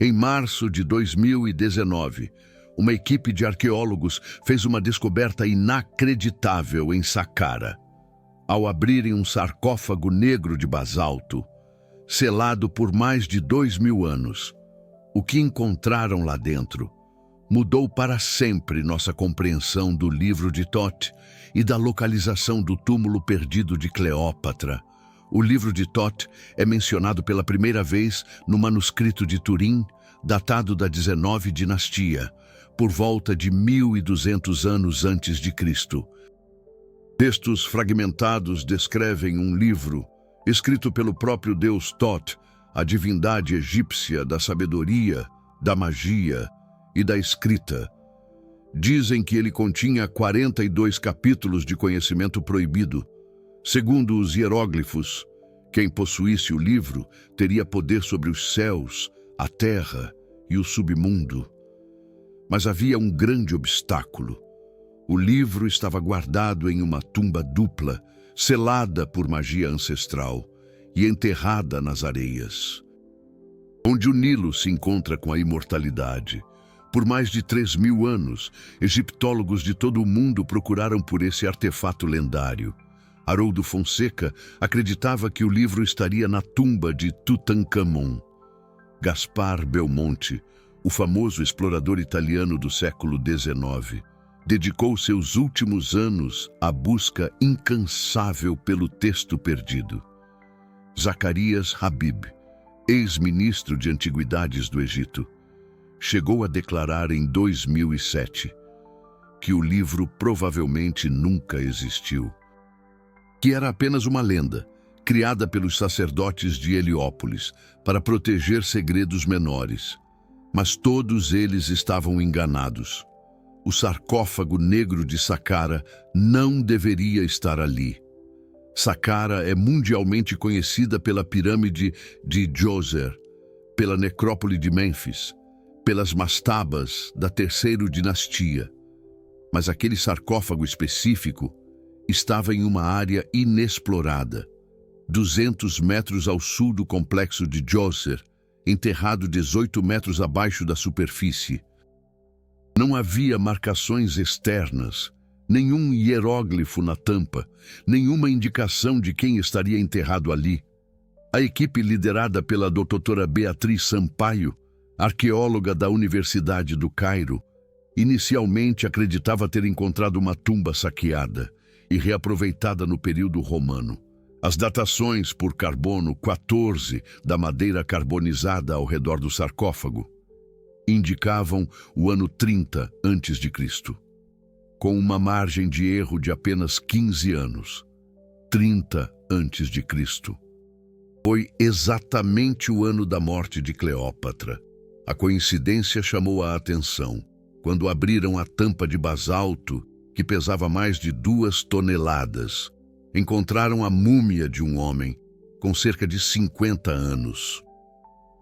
Em março de 2019, uma equipe de arqueólogos fez uma descoberta inacreditável em Saqqara. Ao abrirem um sarcófago negro de basalto, selado por mais de 2.000 anos, o que encontraram lá dentro mudou para sempre nossa compreensão do livro de Thoth e da localização do túmulo perdido de Cleópatra. O livro de Thoth é mencionado pela primeira vez no manuscrito de Turim, datado da 19ª dinastia, por volta de 1.200 anos antes de Cristo. Textos fragmentados descrevem um livro escrito pelo próprio deus Thoth, a divindade egípcia da sabedoria, da magia e da escrita. Dizem que ele continha 42 capítulos de conhecimento proibido. Segundo os hieróglifos, quem possuísse o livro teria poder sobre os céus, a terra e o submundo. Mas havia um grande obstáculo. O livro estava guardado em uma tumba dupla, selada por magia ancestral e enterrada nas areias, onde o Nilo se encontra com a imortalidade. Por mais de 3.000 anos, egiptólogos de todo o mundo procuraram por esse artefato lendário. Haroldo Fonseca acreditava que o livro estaria na tumba de Tutankhamon. Gaspar Belmonte, o famoso explorador italiano do século XIX, dedicou seus últimos anos à busca incansável pelo texto perdido. Zacarias Habib, ex-ministro de Antiguidades do Egito, chegou a declarar em 2007 que o livro provavelmente nunca existiu, que era apenas uma lenda, criada pelos sacerdotes de Heliópolis para proteger segredos menores. Mas todos eles estavam enganados. O sarcófago negro de Saqqara não deveria estar ali. Saqqara é mundialmente conhecida pela pirâmide de Djoser, pela necrópole de Mênfis, pelas mastabas da terceira dinastia. Mas aquele sarcófago específico estava em uma área inexplorada, 200 metros ao sul do complexo de Djoser, enterrado 18 metros abaixo da superfície. Não havia marcações externas, nenhum hieróglifo na tampa, nenhuma indicação de quem estaria enterrado ali. A equipe liderada pela doutora Beatriz Sampaio, arqueóloga da Universidade do Cairo, inicialmente acreditava ter encontrado uma tumba saqueada e reaproveitada no período romano. As datações por carbono 14 da madeira carbonizada ao redor do sarcófago indicavam o ano 30 a.C., com uma margem de erro de apenas 15 anos. 30 a.C. Foi exatamente o ano da morte de Cleópatra. A coincidência chamou a atenção quando abriram a tampa de basalto, que pesava mais de 2 toneladas. Encontraram a múmia de um homem com cerca de 50 anos.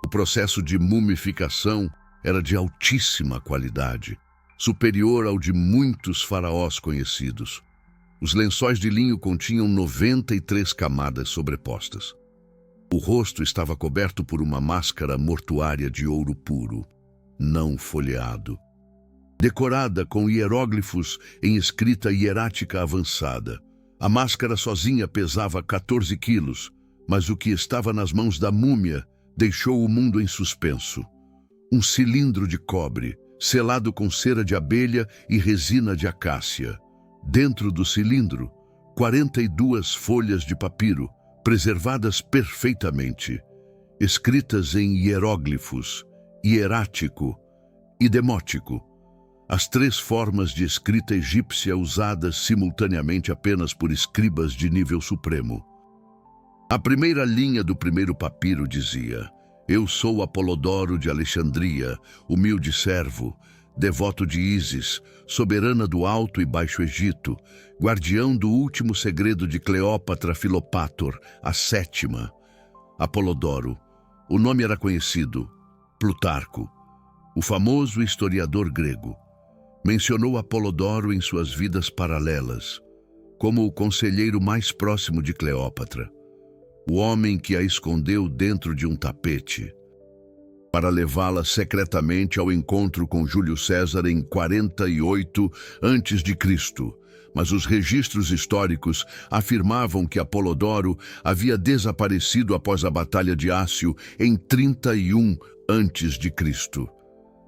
O processo de mumificação era de altíssima qualidade, superior ao de muitos faraós conhecidos. Os lençóis de linho continham 93 camadas sobrepostas. O rosto estava coberto por uma máscara mortuária de ouro puro, não folheado, decorada com hieróglifos em escrita hierática avançada. A máscara sozinha pesava 14 quilos, mas o que estava nas mãos da múmia deixou o mundo em suspenso. Um cilindro de cobre, selado com cera de abelha e resina de acácia. Dentro do cilindro, 42 folhas de papiro, preservadas perfeitamente, escritas em hieróglifos, hierático e demótico, as 3 formas de escrita egípcia usadas simultaneamente apenas por escribas de nível supremo. A primeira linha do primeiro papiro dizia: "Eu sou Apolodoro de Alexandria, humilde servo, devoto de Ísis, soberana do Alto e Baixo Egito, guardião do último segredo de Cleópatra Filopátor, a 7ª. Apolodoro, o nome era conhecido, Plutarco, o famoso historiador grego, mencionou Apolodoro em suas vidas paralelas, como o conselheiro mais próximo de Cleópatra, o homem que a escondeu dentro de um tapete. para levá-la secretamente ao encontro com Júlio César em 48 a.C., mas os registros históricos afirmavam que Apolodoro havia desaparecido após a Batalha de Ácio em 31 a.C.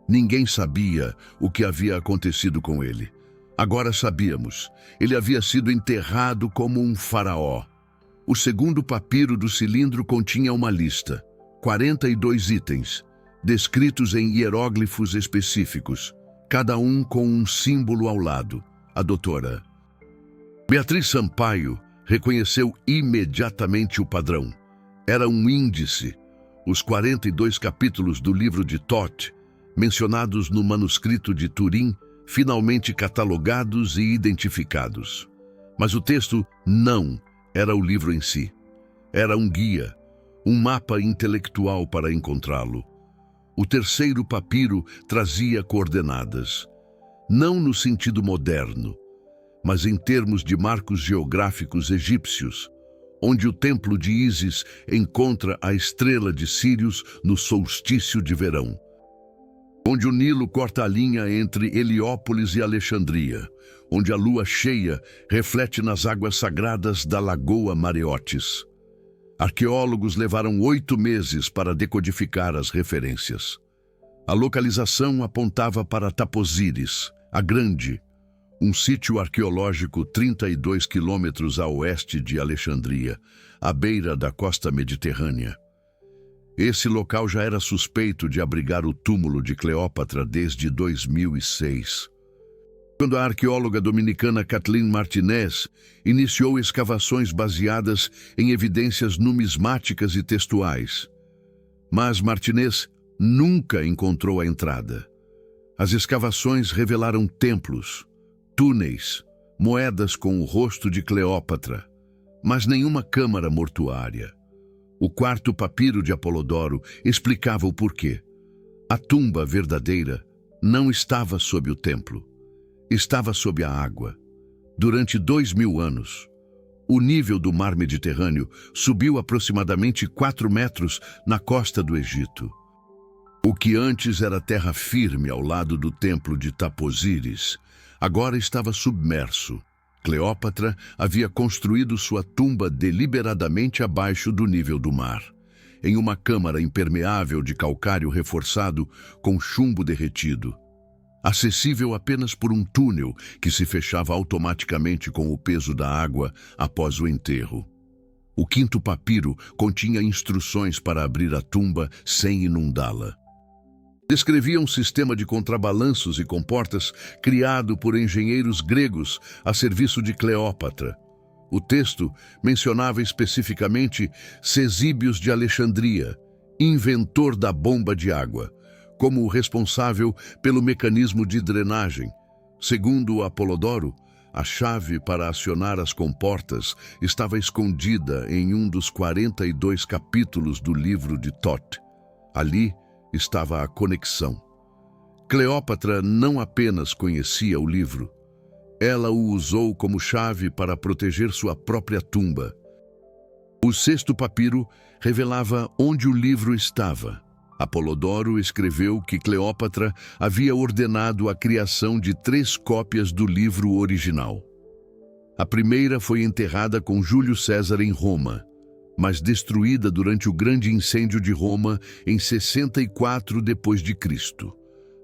Ninguém sabia o que havia acontecido com ele. Agora sabíamos. Ele havia sido enterrado como um faraó. O segundo papiro do cilindro continha uma lista, 42 itens, descritos em hieróglifos específicos, cada um com um símbolo ao lado. A doutora Beatriz Sampaio reconheceu imediatamente o padrão. Era um índice. Os 42 capítulos do livro de Thoth, mencionados no manuscrito de Turim, finalmente catalogados e identificados. Mas o texto não era o livro em si. Era um guia, um mapa intelectual para encontrá-lo. O terceiro papiro trazia coordenadas, não no sentido moderno, mas em termos de marcos geográficos egípcios, onde o templo de Ísis encontra a estrela de Sírios no solstício de verão, onde o Nilo corta a linha entre Heliópolis e Alexandria, onde a lua cheia reflete nas águas sagradas da Lagoa Mareotis. Arqueólogos levaram 8 meses para decodificar as referências. A localização apontava para Taposíris, a Grande, um sítio arqueológico 32 quilômetros a oeste de Alexandria, à beira da costa mediterrânea. Esse local já era suspeito de abrigar o túmulo de Cleópatra desde 2006. Quando a arqueóloga dominicana Kathleen Martinez iniciou escavações baseadas em evidências numismáticas e textuais. Mas Martinez nunca encontrou a entrada. As escavações revelaram templos, túneis, moedas com o rosto de Cleópatra, mas nenhuma câmara mortuária. O quarto papiro de Apolodoro explicava o porquê. A tumba verdadeira não estava sob o templo. Estava sob a água. Durante 2000 anos, o nível do mar Mediterrâneo subiu aproximadamente 4 metros na costa do Egito. O que antes era terra firme ao lado do templo de Taposíris, agora estava submerso. Cleópatra havia construído sua tumba deliberadamente abaixo do nível do mar, em uma câmara impermeável de calcário reforçado com chumbo derretido, acessível apenas por um túnel que se fechava automaticamente com o peso da água após o enterro. O quinto papiro continha instruções para abrir a tumba sem inundá-la. Descrevia um sistema de contrabalanços e comportas criado por engenheiros gregos a serviço de Cleópatra. O texto mencionava especificamente Cesíbios de Alexandria, inventor da bomba de água, como o responsável pelo mecanismo de drenagem. Segundo Apolodoro, a chave para acionar as comportas estava escondida em um dos 42 capítulos do livro de Thoth. Ali estava a conexão. Cleópatra não apenas conhecia o livro, ela o usou como chave para proteger sua própria tumba. O sexto papiro revelava onde o livro estava. Apolodoro escreveu que Cleópatra havia ordenado a criação de 3 cópias do livro original. A primeira foi enterrada com Júlio César em Roma, mas destruída durante o grande incêndio de Roma em 64 d.C.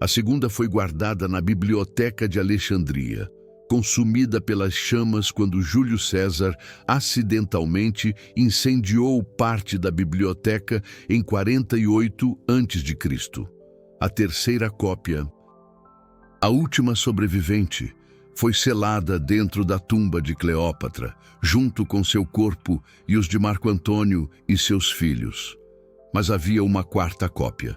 A segunda foi guardada na Biblioteca de Alexandria, consumida pelas chamas quando Júlio César acidentalmente incendiou parte da biblioteca em 48 a.C. A terceira cópia, a última sobrevivente, foi selada dentro da tumba de Cleópatra, junto com seu corpo e os de Marco Antônio e seus filhos. Mas havia uma quarta cópia,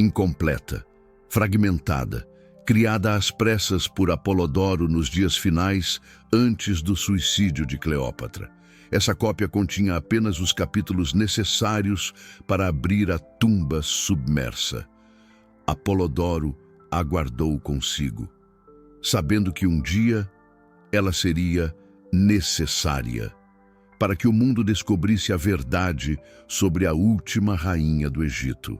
incompleta, fragmentada, criada às pressas por Apolodoro nos dias finais antes do suicídio de Cleópatra. Essa cópia continha apenas os capítulos necessários para abrir a tumba submersa. Apolodoro aguardou consigo, sabendo que um dia ela seria necessária para que o mundo descobrisse a verdade sobre a última rainha do Egito.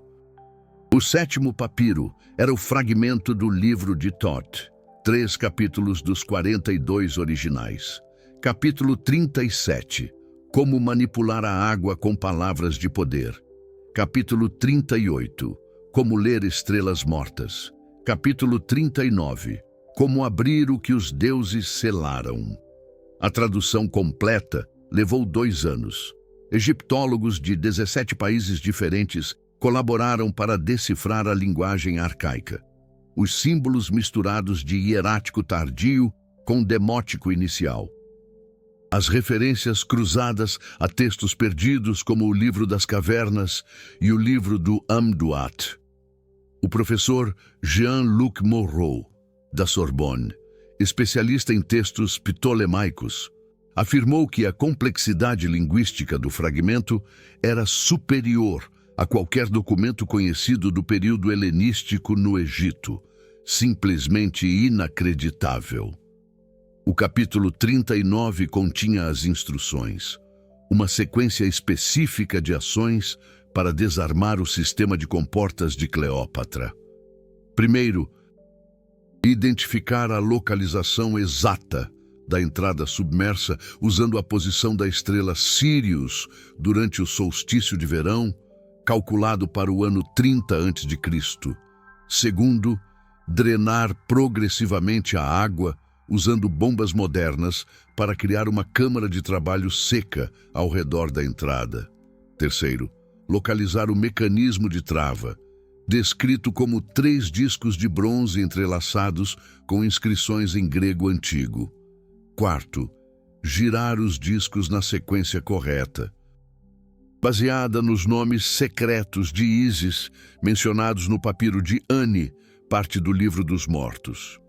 O sétimo papiro era o fragmento do livro de Thoth, 3 capítulos dos 42 originais. Capítulo 37. Como manipular a água com palavras de poder. Capítulo 38. Como ler estrelas mortas. Capítulo 39. Como abrir o que os deuses selaram. A tradução completa levou 2 anos. Egiptólogos de 17 países diferentes colaboraram para decifrar a linguagem arcaica. Os símbolos misturados de hierático tardio com demótico inicial. As referências cruzadas a textos perdidos como o Livro das Cavernas e o Livro do Amduat. O professor Jean-Luc Moreau, da Sorbonne, especialista em textos ptolemaicos, afirmou que a complexidade linguística do fragmento era superior a qualquer documento conhecido do período helenístico no Egito, simplesmente inacreditável. O capítulo 39 continha as instruções, uma sequência específica de ações para desarmar o sistema de comportas de Cleópatra. Primeiro, identificar a localização exata da entrada submersa usando a posição da estrela Sirius durante o solstício de verão, calculado para o ano 30 a.C. Segundo, drenar progressivamente a água usando bombas modernas para criar uma câmara de trabalho seca ao redor da entrada. Terceiro, localizar o mecanismo de trava, descrito como 3 discos de bronze entrelaçados com inscrições em grego antigo. Quarto, girar os discos na sequência correta, baseada nos nomes secretos de Ísis, mencionados no papiro de Ani, parte do Livro dos Mortos.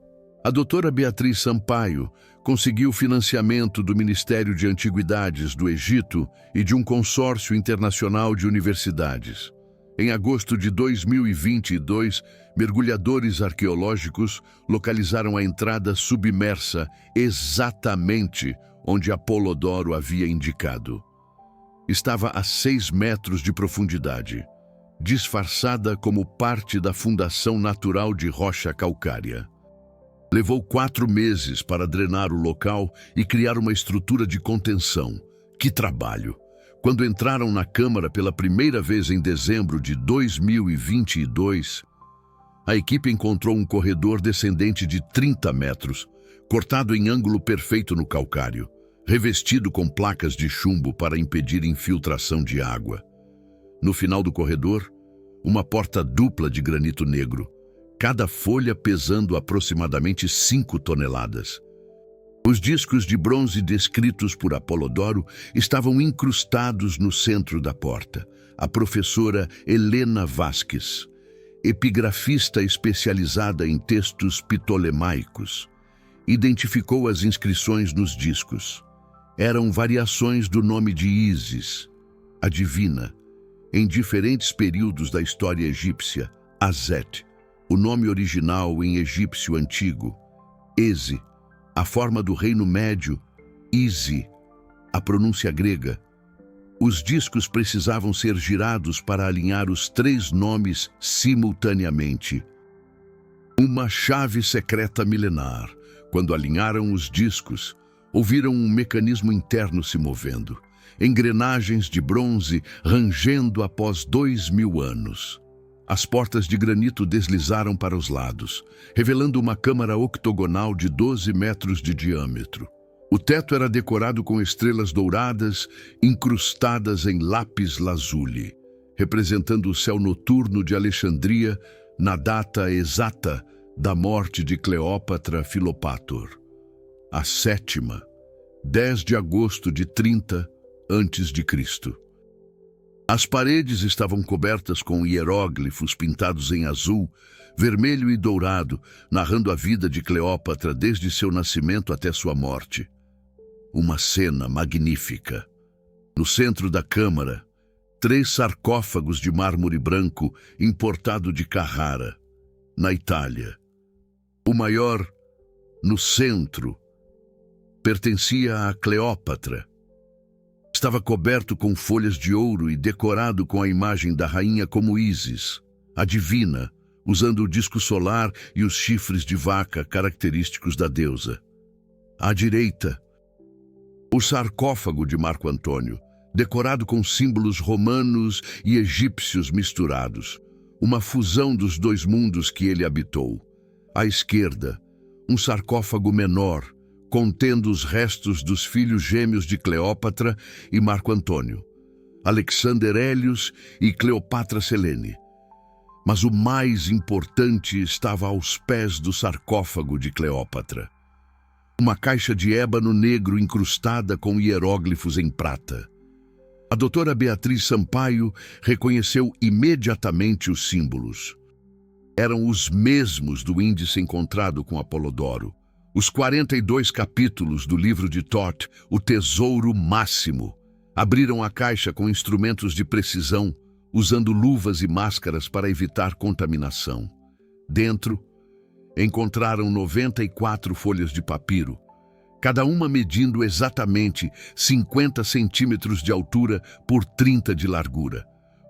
A doutora Beatriz Sampaio conseguiu financiamento do Ministério de Antiguidades do Egito e de um consórcio internacional de universidades. Em agosto de 2022, mergulhadores arqueológicos localizaram a entrada submersa exatamente onde Apolodoro havia indicado. Estava a 6 metros de profundidade, disfarçada como parte da fundação natural de rocha calcária. Levou 4 meses para drenar o local e criar uma estrutura de contenção. Que trabalho! Quando entraram na câmara pela primeira vez em dezembro de 2022, a equipe encontrou um corredor descendente de 30 metros, cortado em ângulo perfeito no calcário, revestido com placas de chumbo para impedir infiltração de água. No final do corredor, uma porta dupla de granito negro, cada folha pesando aproximadamente 5 toneladas. Os discos de bronze descritos por Apolodoro estavam incrustados no centro da porta. A professora Helena Vasques, epigrafista especializada em textos ptolemaicos, identificou as inscrições nos discos. Eram variações do nome de Ísis, a divina, em diferentes períodos da história egípcia. Azet, o nome original em egípcio antigo. Eze, a forma do Reino Médio. Isi, a pronúncia grega. Os discos precisavam ser girados para alinhar os 3 nomes simultaneamente. Uma chave secreta milenar. Quando alinharam os discos, ouviram um mecanismo interno se movendo, engrenagens de bronze rangendo após 2000 anos. As portas de granito deslizaram para os lados, revelando uma câmara octogonal de 12 metros de diâmetro. O teto era decorado com estrelas douradas incrustadas em lápis lazuli, representando o céu noturno de Alexandria na data exata da morte de Cleópatra Filopator. A 7ª, 10 de agosto de 30 a.C. As paredes estavam cobertas com hieróglifos pintados em azul, vermelho e dourado, narrando a vida de Cleópatra desde seu nascimento até sua morte. Uma cena magnífica. No centro da câmara, 3 sarcófagos de mármore branco importado de Carrara, na Itália. O maior, no centro, pertencia a Cleópatra. Estava coberto com folhas de ouro e decorado com a imagem da rainha como Ísis, a divina, usando o disco solar e os chifres de vaca característicos da deusa. À direita, o sarcófago de Marco Antônio, decorado com símbolos romanos e egípcios misturados, uma fusão dos dois mundos que ele habitou. À esquerda, um sarcófago menor, contendo os restos dos filhos gêmeos de Cleópatra e Marco Antônio, Alexander Hélios e Cleopatra Selene. Mas o mais importante estava aos pés do sarcófago de Cleópatra. Uma caixa de ébano negro incrustada com hieróglifos em prata. A doutora Beatriz Sampaio reconheceu imediatamente os símbolos. Eram os mesmos do índice encontrado com Apolodoro. Os 42 capítulos do livro de Thoth, o Tesouro Máximo, abriram a caixa com instrumentos de precisão, usando luvas e máscaras para evitar contaminação. Dentro, encontraram 94 folhas de papiro, cada uma medindo exatamente 50 centímetros de altura por 30 de largura,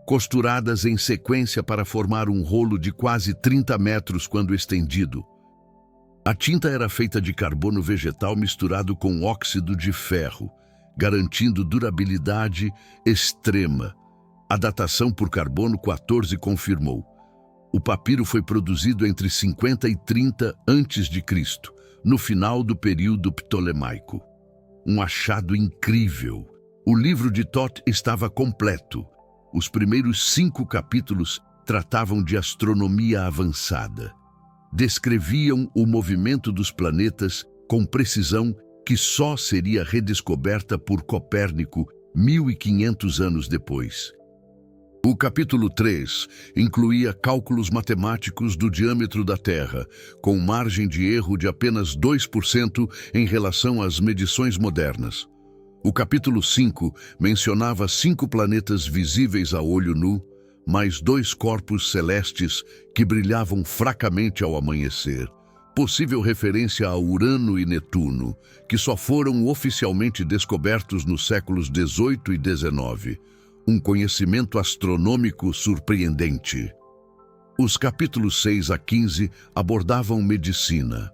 costuradas em sequência para formar um rolo de quase 30 metros quando estendido. A tinta era feita de carbono vegetal misturado com óxido de ferro, garantindo durabilidade extrema. A datação por carbono 14 confirmou. O papiro foi produzido entre 50 e 30 a.C., no final do período ptolemaico. Um achado incrível. O livro de Thoth estava completo. Os primeiros 5 capítulos tratavam de astronomia avançada. Descreviam o movimento dos planetas com precisão que só seria redescoberta por Copérnico 1500 anos depois. O capítulo 3 incluía cálculos matemáticos do diâmetro da Terra, com margem de erro de apenas 2% em relação às medições modernas. O capítulo 5 mencionava 5 planetas visíveis a olho nu, mais 2 corpos celestes que brilhavam fracamente ao amanhecer, possível referência a Urano e Netuno, que só foram oficialmente descobertos nos séculos XVIII e XIX. Um conhecimento astronômico surpreendente. Os capítulos 6 a 15 abordavam medicina.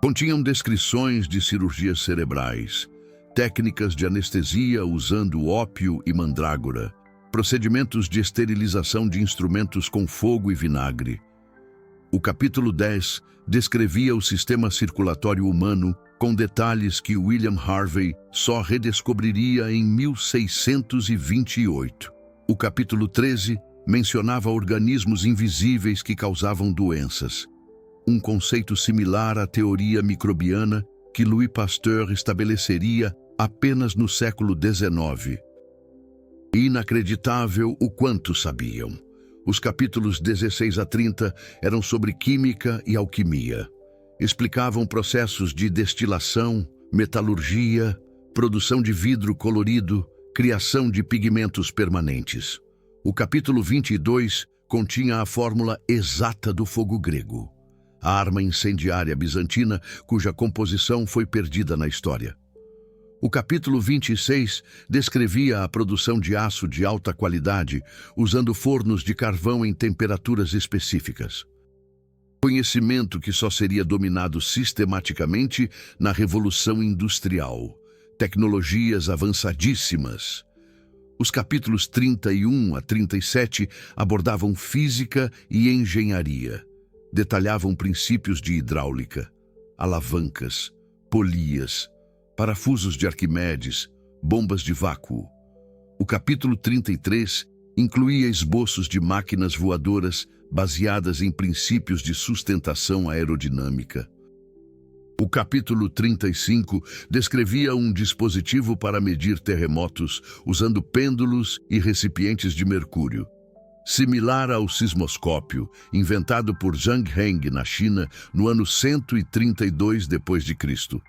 Continham descrições de cirurgias cerebrais, técnicas de anestesia usando ópio e mandrágora, procedimentos de esterilização de instrumentos com fogo e vinagre. O capítulo 10 descrevia o sistema circulatório humano com detalhes que William Harvey só redescobriria em 1628. O capítulo 13 mencionava organismos invisíveis que causavam doenças, um conceito similar à teoria microbiana que Louis Pasteur estabeleceria apenas no século XIX. Inacreditável o quanto sabiam. Os capítulos 16 a 30 eram sobre química e alquimia. Explicavam processos de destilação, metalurgia, produção de vidro colorido, criação de pigmentos permanentes. O capítulo 22 continha a fórmula exata do fogo grego, a arma incendiária bizantina cuja composição foi perdida na história. O capítulo 26 descrevia a produção de aço de alta qualidade usando fornos de carvão em temperaturas específicas. Conhecimento que só seria dominado sistematicamente na Revolução Industrial. Tecnologias avançadíssimas. Os capítulos 31 a 37 abordavam física e engenharia. Detalhavam princípios de hidráulica, alavancas, polias, parafusos de Arquimedes, bombas de vácuo. O capítulo 33 incluía esboços de máquinas voadoras baseadas em princípios de sustentação aerodinâmica. O capítulo 35 descrevia um dispositivo para medir terremotos usando pêndulos e recipientes de mercúrio, similar ao sismoscópio, inventado por Zhang Heng na China no ano 132 d.C.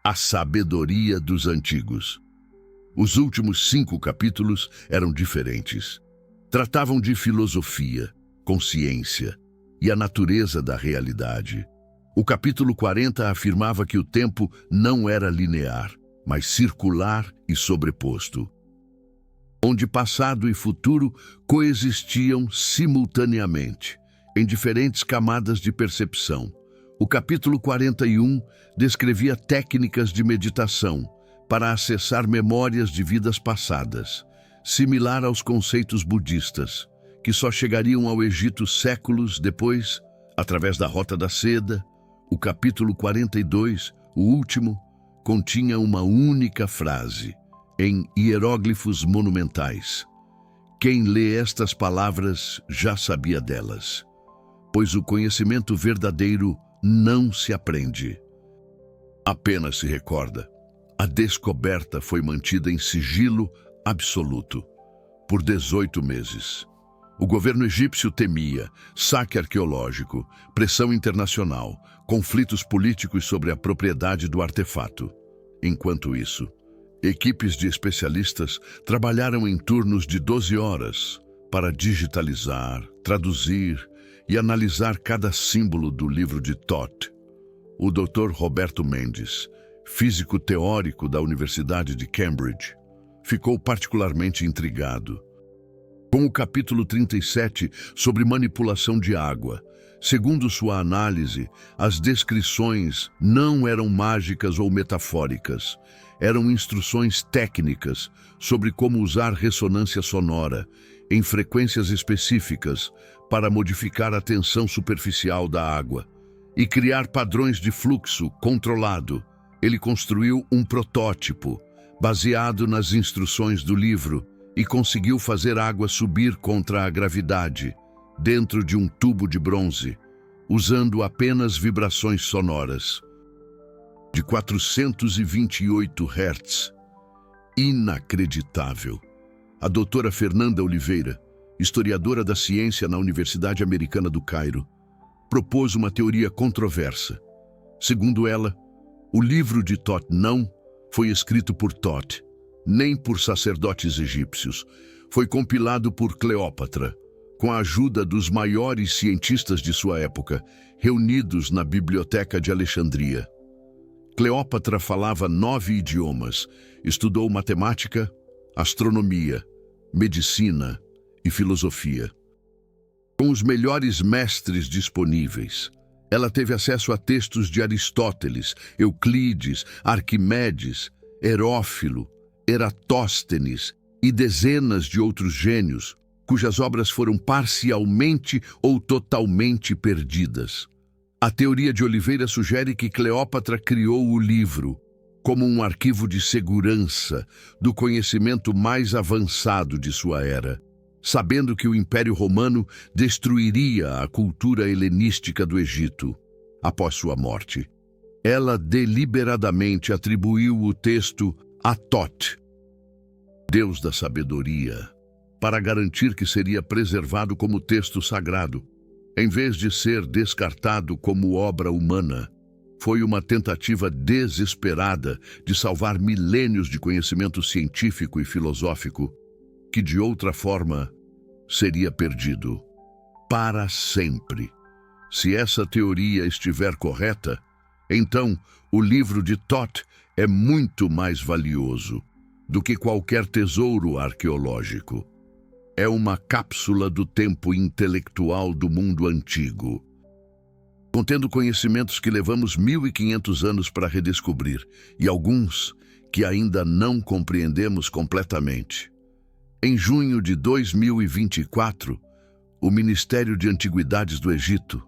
A sabedoria dos antigos. Os últimos 5 capítulos eram diferentes. Tratavam de filosofia, consciência e a natureza da realidade. O capítulo 40 afirmava que o tempo não era linear, mas circular e sobreposto. onde passado e futuro coexistiam simultaneamente, em diferentes camadas de percepção. O capítulo 41 descrevia técnicas de meditação para acessar memórias de vidas passadas, similar aos conceitos budistas, que só chegariam ao Egito séculos depois, através da Rota da Seda. O capítulo 42, o último, continha uma única frase, em hieróglifos monumentais. Quem lê estas palavras já sabia delas, pois o conhecimento verdadeiro não se aprende, apenas se recorda. A descoberta foi mantida em sigilo absoluto por 18 meses. O governo egípcio temia saque arqueológico, pressão internacional, conflitos políticos sobre a propriedade do artefato. Enquanto isso, equipes de especialistas trabalharam em turnos de 12 horas para digitalizar, traduzir e analisar cada símbolo do livro de Thoth. O Dr. Roberto Mendes, físico teórico da Universidade de Cambridge, ficou particularmente intrigado com o capítulo 37 sobre manipulação de água. Segundo sua análise, as descrições não eram mágicas ou metafóricas, eram instruções técnicas sobre como usar ressonância sonora em frequências específicas para modificar a tensão superficial da água e criar padrões de fluxo controlado. Ele construiu um protótipo baseado nas instruções do livro e conseguiu fazer água subir contra a gravidade dentro de um tubo de bronze, usando apenas vibrações sonoras de 428 Hz. Inacreditável! A doutora Fernanda Oliveira, historiadora da ciência na Universidade Americana do Cairo, propôs uma teoria controversa. Segundo ela, o livro de Thoth não foi escrito por Thoth, nem por sacerdotes egípcios. Foi compilado por Cleópatra, com a ajuda dos maiores cientistas de sua época, reunidos na Biblioteca de Alexandria. Cleópatra falava 9 idiomas, estudou matemática, astronomia, medicina e filosofia. Com os melhores mestres disponíveis, ela teve acesso a textos de Aristóteles, Euclides, Arquimedes, Herófilo, Eratóstenes e dezenas de outros gênios, cujas obras foram parcialmente ou totalmente perdidas. A teoria de Oliveira sugere que Cleópatra criou o livro como um arquivo de segurança do conhecimento mais avançado de sua era, sabendo que o Império Romano destruiria a cultura helenística do Egito após sua morte. Ela deliberadamente atribuiu o texto a Thoth, deus da sabedoria, para garantir que seria preservado como texto sagrado, em vez de ser descartado como obra humana. Foi uma tentativa desesperada de salvar milênios de conhecimento científico e filosófico, que de outra forma seria perdido para sempre. Se essa teoria estiver correta, então o livro de Thoth é muito mais valioso do que qualquer tesouro arqueológico. É uma cápsula do tempo intelectual do mundo antigo, contendo conhecimentos que levamos 1500 anos para redescobrir e alguns que ainda não compreendemos completamente. Em junho de 2024, o Ministério de Antiguidades do Egito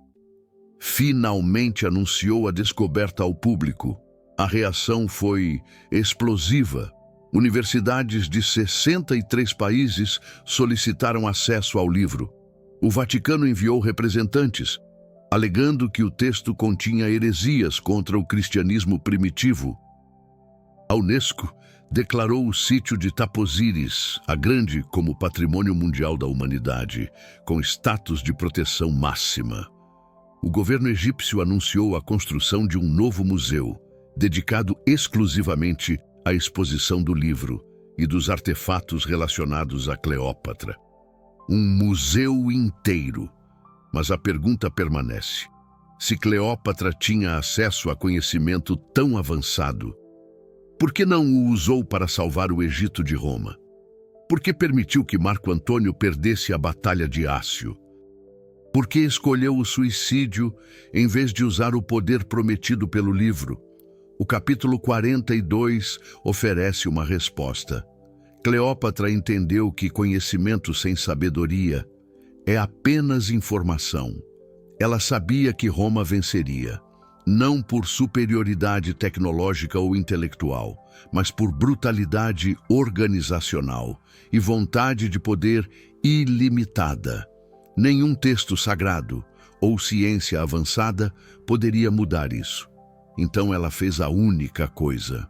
finalmente anunciou a descoberta ao público. A reação foi explosiva. Universidades de 63 países solicitaram acesso ao livro. O Vaticano enviou representantes, alegando que o texto continha heresias contra o cristianismo primitivo. A Unesco declarou o sítio de Taposiris, a Grande, como Patrimônio Mundial da Humanidade, com status de proteção máxima. O governo egípcio anunciou a construção de um novo museu, dedicado exclusivamente à exposição do livro e dos artefatos relacionados a Cleópatra. Um museu inteiro. Mas a pergunta permanece: se Cleópatra tinha acesso a conhecimento tão avançado, por que não o usou para salvar o Egito de Roma? Por que permitiu que Marco Antônio perdesse a Batalha de Ácio? Por que escolheu o suicídio em vez de usar o poder prometido pelo livro? O capítulo 42 oferece uma resposta. Cleópatra entendeu que conhecimento sem sabedoria é apenas informação. Ela sabia que Roma venceria, não por superioridade tecnológica ou intelectual, mas por brutalidade organizacional e vontade de poder ilimitada. Nenhum texto sagrado ou ciência avançada poderia mudar isso. Então ela fez a única coisa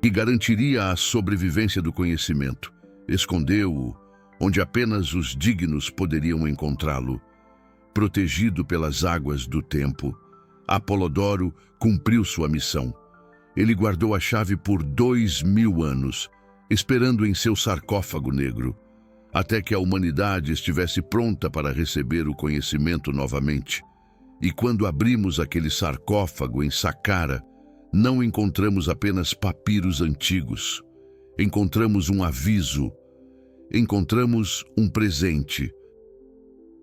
que garantiria a sobrevivência do conhecimento. Escondeu-o onde apenas os dignos poderiam encontrá-lo. Protegido pelas águas do tempo, Apolodoro cumpriu sua missão. Ele guardou a chave por 2000 anos, esperando em seu sarcófago negro, até que a humanidade estivesse pronta para receber o conhecimento novamente. E quando abrimos aquele sarcófago em Saqqara, não encontramos apenas papiros antigos. Encontramos um aviso. Encontramos um presente.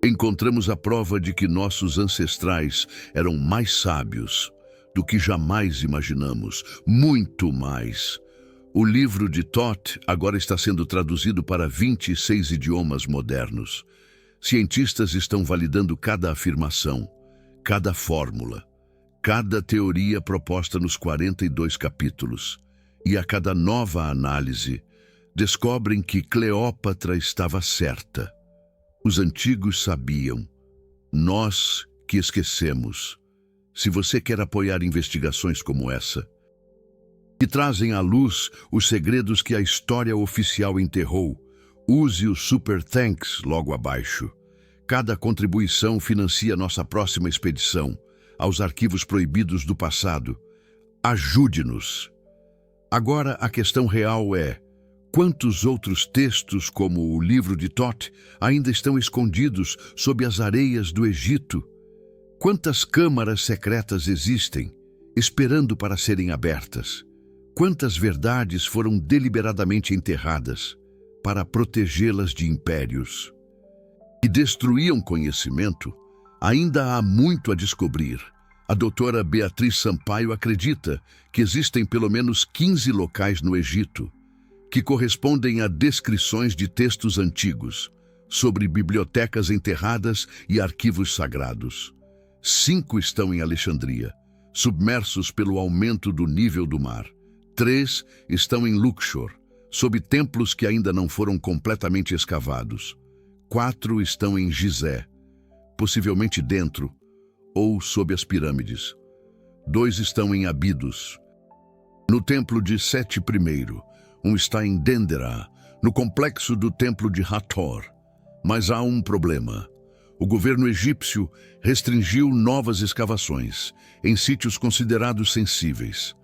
Encontramos a prova de que nossos ancestrais eram mais sábios do que jamais imaginamos. Muito mais. O livro de Thoth agora está sendo traduzido para 26 idiomas modernos. Cientistas estão validando cada afirmação, cada fórmula, cada teoria proposta nos 42 capítulos. E a cada nova análise, descobrem que Cleópatra estava certa. Os antigos sabiam. Nós que esquecemos. Se você quer apoiar investigações como essa, que trazem à luz os segredos que a história oficial enterrou, use o Super Thanks logo abaixo. Cada contribuição financia nossa próxima expedição aos arquivos proibidos do passado. Ajude-nos. Agora a questão real é: quantos outros textos, como o livro de Thoth, ainda estão escondidos sob as areias do Egito? Quantas câmaras secretas existem, esperando para serem abertas? Quantas verdades foram deliberadamente enterradas para protegê-las de impérios que destruíam conhecimento? Ainda há muito a descobrir. A doutora Beatriz Sampaio acredita que existem pelo menos 15 locais no Egito que correspondem a descrições de textos antigos sobre bibliotecas enterradas e arquivos sagrados. 5 estão em Alexandria, submersos pelo aumento do nível do mar. 3 estão em Luxor, sob templos que ainda não foram completamente escavados. 4 estão em Gizé, possivelmente dentro ou sob as pirâmides. 2 estão em Abidos, no templo de Sete I. 1 está em Dendera, no complexo do templo de Hathor. Mas há um problema. O governo egípcio restringiu novas escavações em sítios considerados sensíveis.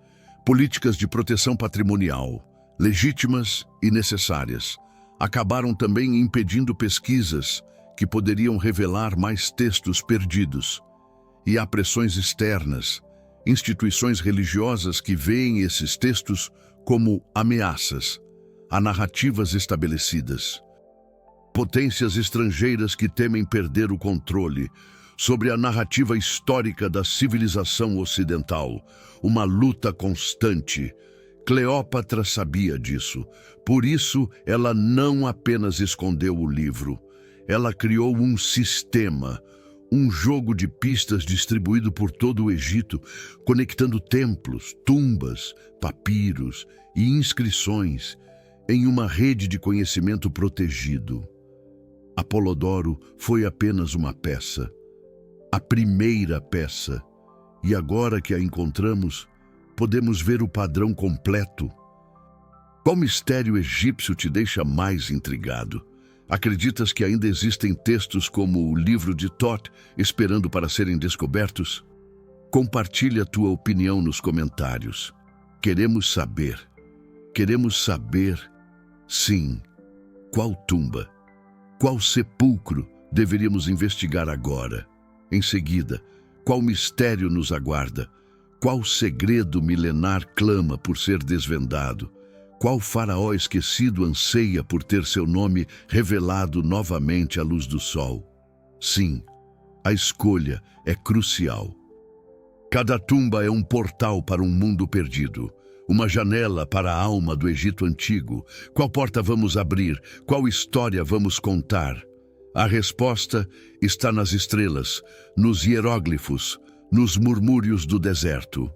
Políticas de proteção patrimonial, legítimas e necessárias, acabaram também impedindo pesquisas que poderiam revelar mais textos perdidos. E há pressões externas, instituições religiosas que veem esses textos como ameaças a narrativas estabelecidas. Potências estrangeiras que temem perder o controle sobre a narrativa histórica da civilização ocidental, uma luta constante. Cleópatra sabia disso, por isso ela não apenas escondeu o livro, ela criou um sistema, um jogo de pistas distribuído por todo o Egito, conectando templos, tumbas, papiros e inscrições em uma rede de conhecimento protegido. Apolodoro foi apenas uma peça, a primeira peça, e agora que a encontramos, podemos ver o padrão completo. Qual mistério egípcio te deixa mais intrigado? Acreditas que ainda existem textos como o livro de Thoth esperando para serem descobertos? Compartilhe a tua opinião nos comentários. Queremos saber. Queremos saber, sim, qual tumba, qual sepulcro deveríamos investigar agora? Em seguida, qual mistério nos aguarda? Qual segredo milenar clama por ser desvendado? Qual faraó esquecido anseia por ter seu nome revelado novamente à luz do sol? Sim, a escolha é crucial. Cada tumba é um portal para um mundo perdido, uma janela para a alma do Egito antigo. Qual porta vamos abrir? Qual história vamos contar? A resposta está nas estrelas, nos hieróglifos, nos murmúrios do deserto.